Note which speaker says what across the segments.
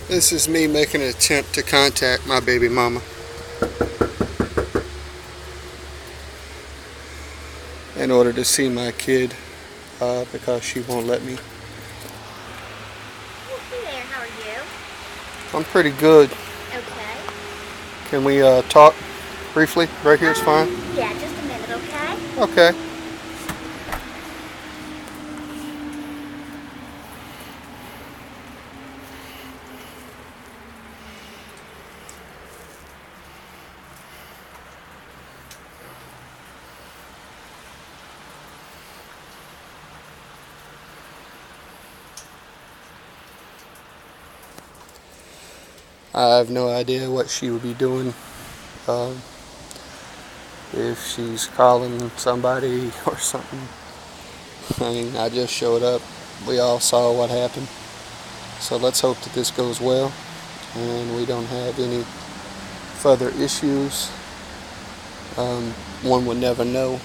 Speaker 1: This is me making an attempt to contact my baby mama in order to see my kid because she won't let me.
Speaker 2: Hey there, how are you?
Speaker 1: I'm pretty good.
Speaker 2: Okay.
Speaker 1: Can we talk briefly? Right here is fine?
Speaker 2: Yeah, just a minute, okay?
Speaker 1: Okay. I have no idea what she would be doing. Um, if she's calling somebody or something. I mean, I just showed up. We all saw what happened. So let's hope that this goes well and we don't have any further issues. One would never know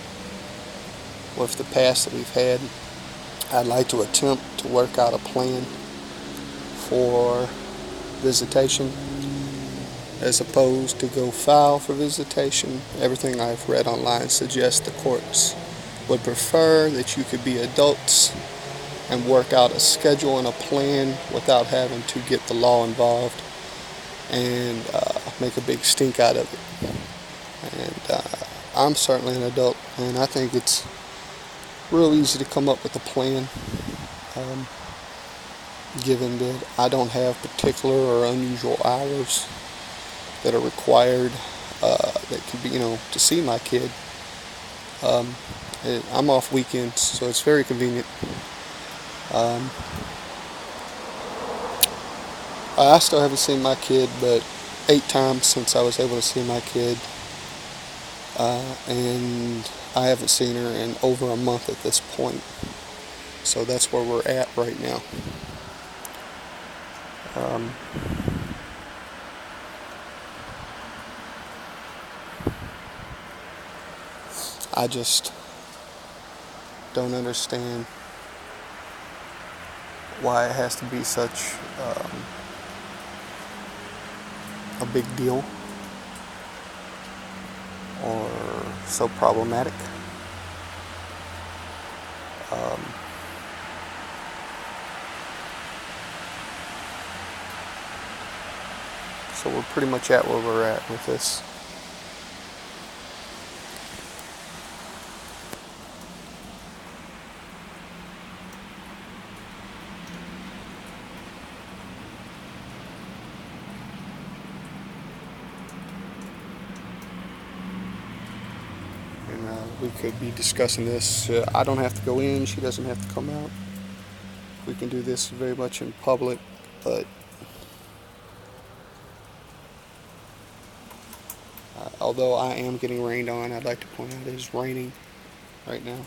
Speaker 1: with the past that we've had. I'd like to attempt to work out a plan for visitation as opposed to go file for visitation. Everything I've read online suggests the courts would prefer that you could be adults and work out a schedule and a plan without having to get the law involved and make a big stink out of it. And I'm certainly an adult, and I think it's real easy to come up with a plan, um, given that I don't have particular or unusual hours that are required that could be, to see my kid. Um, I'm off weekends, so it's very convenient. Um, I still haven't seen my kid, but 8 times since I was able to see my kid, and I haven't seen her in over a month at this point. So that's where we're at right now. Um, I just don't understand why it has to be such a big deal or so problematic. Um, so we're pretty much at where we're at with this. And we could be discussing this. I don't have to go in. She doesn't have to come out. We can do this very much in public, but although I am getting rained on, I'd like to point out it is raining right now.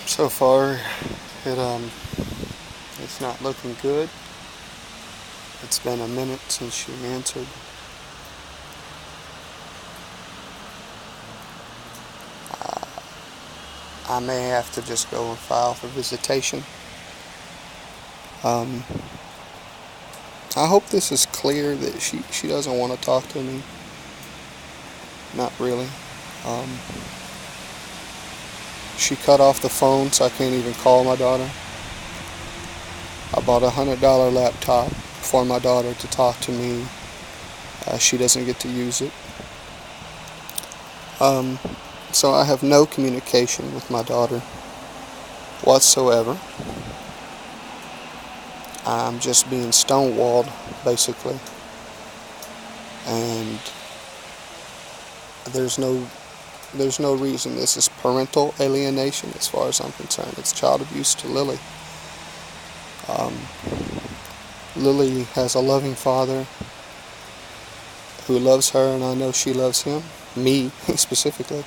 Speaker 1: So far, it's not looking good. It's been a minute since she answered. I may have to just go and file for visitation. Um, I hope this is clear that she doesn't want to talk to me. Not really. Um, she cut off the phone, so I can't even call my daughter. I bought a $100 laptop for my daughter to talk to me. She doesn't get to use it. So I have no communication with my daughter whatsoever. I'm just being stonewalled, basically. And there's no reason. This is parental alienation as far as I'm concerned. It's child abuse to Lily. Um, Lily has a loving father who loves her, and I know she loves him, me specifically.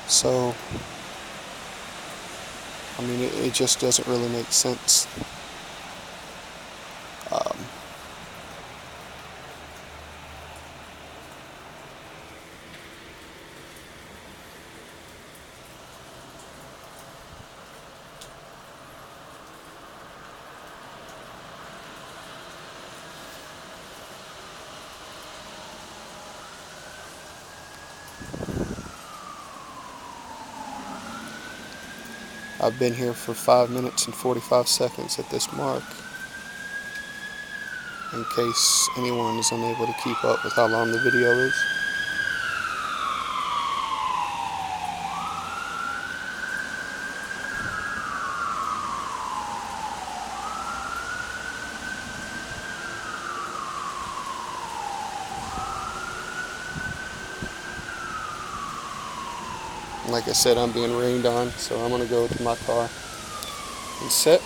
Speaker 1: So, I mean, it just doesn't really make sense. Um, I've been here for 5 minutes and 45 seconds at this mark, in case anyone is unable to keep up with how long the video is. Like I said, I'm being rained on, so I'm going to go to my car and sit,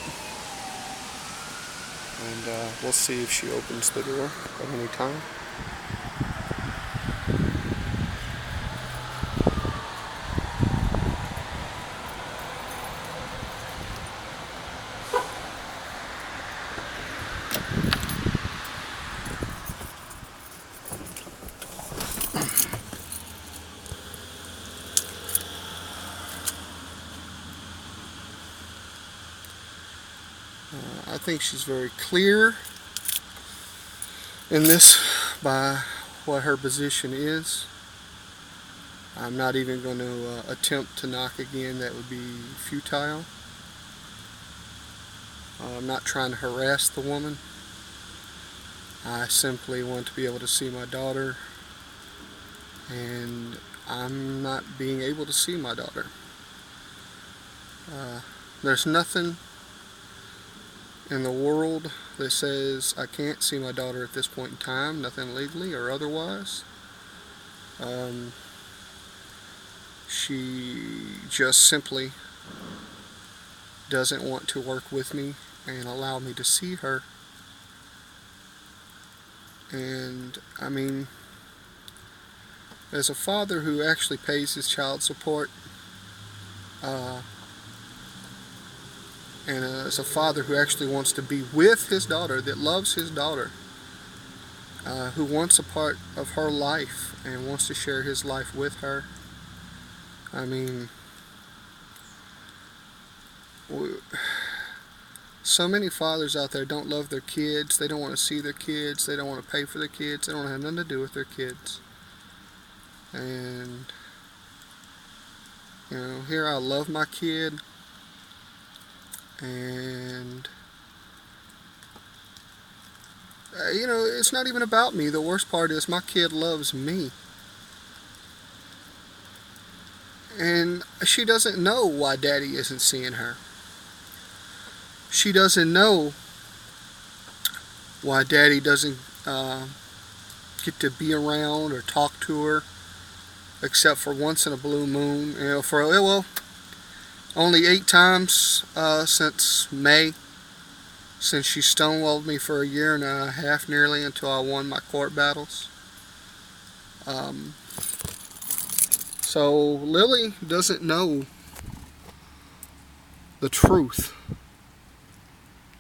Speaker 1: and we'll see if she opens the door at any time. I think she's very clear in this by what her position is. I'm not even going to attempt to knock again. That would be futile. I'm not trying to harass the woman. I simply want to be able to see my daughter, and I'm not being able to see my daughter. There's nothing in the world that says I can't see my daughter at this point in time, nothing legally or otherwise. She just simply doesn't want to work with me and allow me to see her. And I mean, as a father who actually pays his child support, and as a father who actually wants to be with his daughter, that loves his daughter, who wants a part of her life and wants to share his life with her, I mean, so many fathers out there don't love their kids. They don't want to see their kids. They don't want to pay for their kids. They don't have nothing to do with their kids. And, you know, here I love my kid, and you know, it's not even about me. The worst part is my kid loves me. And she doesn't know why daddy isn't seeing her. She doesn't know why daddy doesn't get to be around or talk to her, except for once in a blue moon. You know, for, well, only 8 times since May, since she stonewalled me for a year and a half nearly until I won my court battles. So Lily doesn't know the truth.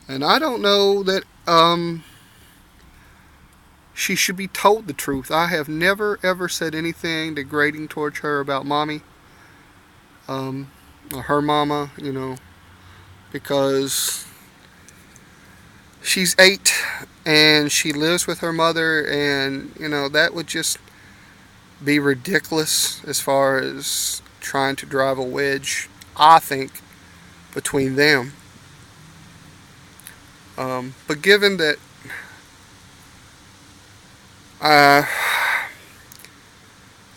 Speaker 1: And I don't know that she should be told the truth. I have never ever said anything degrading towards her about mommy, or her mama, you know, because she's 8 and she lives with her mother, and you know, that would just be ridiculous as far as trying to drive a wedge, I think, between them. But given that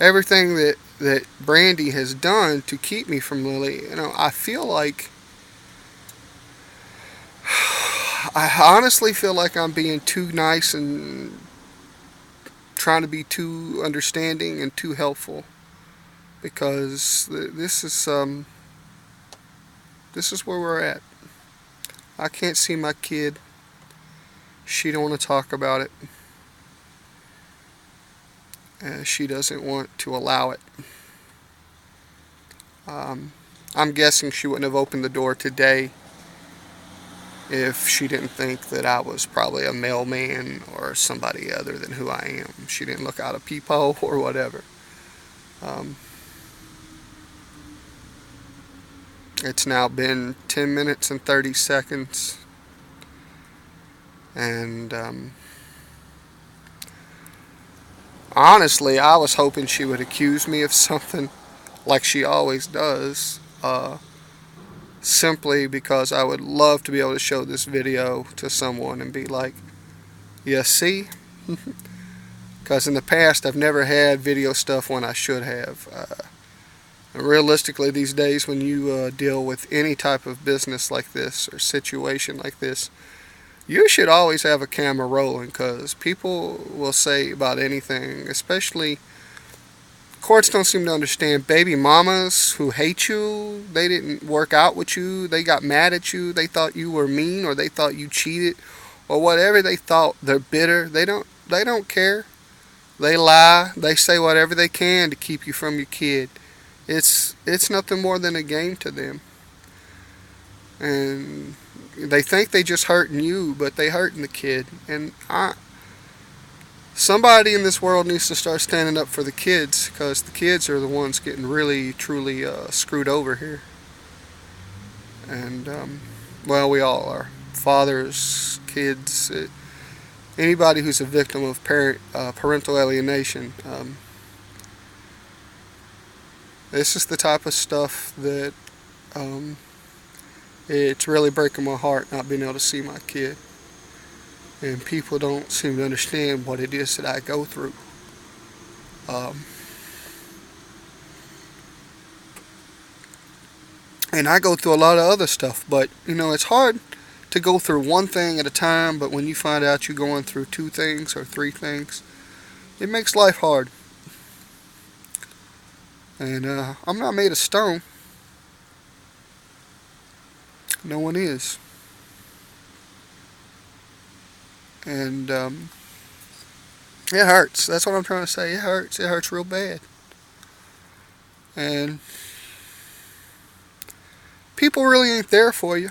Speaker 1: everything that Brandy has done to keep me from Lily, you know, I feel like, I honestly feel like I'm being too nice and trying to be too understanding and too helpful, because this is where we're at. I can't see my kid. She don't want to talk about it. She doesn't want to allow it. Um, I'm guessing she wouldn't have opened the door today if she didn't think that I was probably a mailman or somebody other than who I am. She didn't look out a peephole or whatever. Um, it's now been 10 minutes and 30 seconds. And honestly, I was hoping she would accuse me of something like she always does. Simply because I would love to be able to show this video to someone and be like, "Yeah, see?" Because in the past, I've never had video stuff when I should have. Realistically, these days, when you deal with any type of business like this or situation like this, you should always have a camera rolling, because people will say about anything, especially courts don't seem to understand baby mamas who hate you. They didn't work out with you. They got mad at you. They thought you were mean, or they thought you cheated, or whatever they thought. They're bitter. They don't care. They lie. They say whatever they can to keep you from your kid. It's nothing more than a game to them. And they think they just hurting you, but they hurting the kid. And somebody in this world needs to start standing up for the kids, because the kids are the ones getting really, truly screwed over here. And, well, we all are. Fathers, kids, anybody who's a victim of parental alienation. This is the type of stuff that it's really breaking my heart not being able to see my kid. And people don't seem to understand what it is that I go through. And I go through a lot of other stuff, but it's hard to go through one thing at a time. But when you find out you're going through two things or three things, it makes life hard. And I'm not made of stone. No one is. And it hurts. That's what I'm trying to say. It hurts. It hurts real bad. And people really ain't there for you.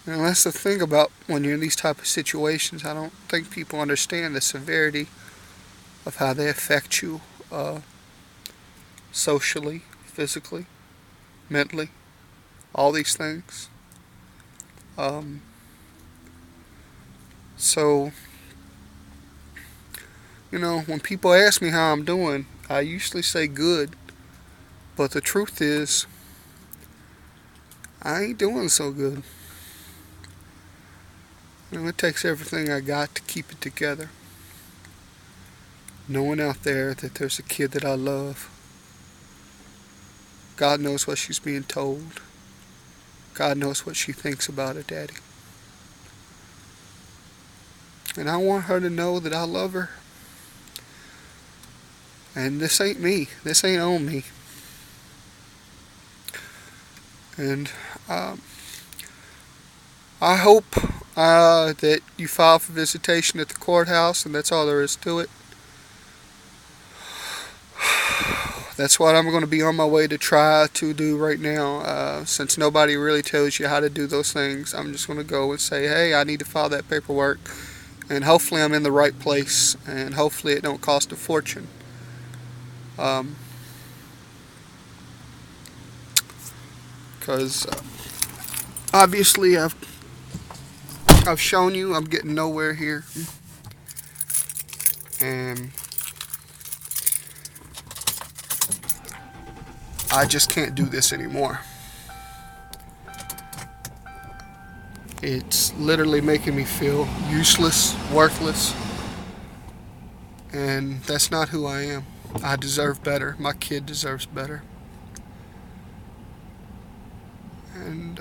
Speaker 1: And that's the thing about when you're in these type of situations. I don't think people understand the severity of how they affect you socially, physically, mentally, all these things. So, when people ask me how I'm doing, I usually say good. But the truth is, I ain't doing so good. It takes everything I got to keep it together. Knowing out there that there's a kid that I love. God knows what she's being told. God knows what she thinks about her daddy. And I want her to know that I love her. And this ain't me. This ain't on me. And I hope that you file for visitation at the courthouse, and that's all there is to it. That's what I'm going to be on my way to try to do right now. Since nobody really tells you how to do those things, I'm just going to go and say, hey, I need to file that paperwork. And hopefully I'm in the right place. And hopefully it don't cost a fortune. Because obviously I've shown you I'm getting nowhere here. And I just can't do this anymore. It's literally making me feel useless, worthless. And that's not who I am. I deserve better. My kid deserves better. And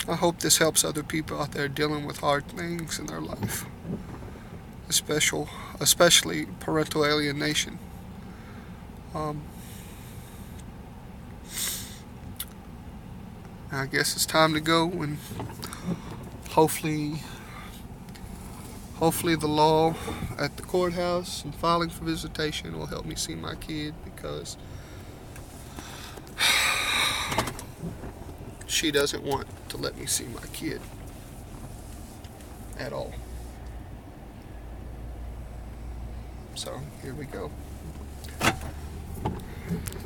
Speaker 1: I hope this helps other people out there dealing with hard things in their life. Especially parental alienation. I guess it's time to go, and hopefully the law at the courthouse and filing for visitation will help me see my kid, because she doesn't want to let me see my kid at all. So here we go.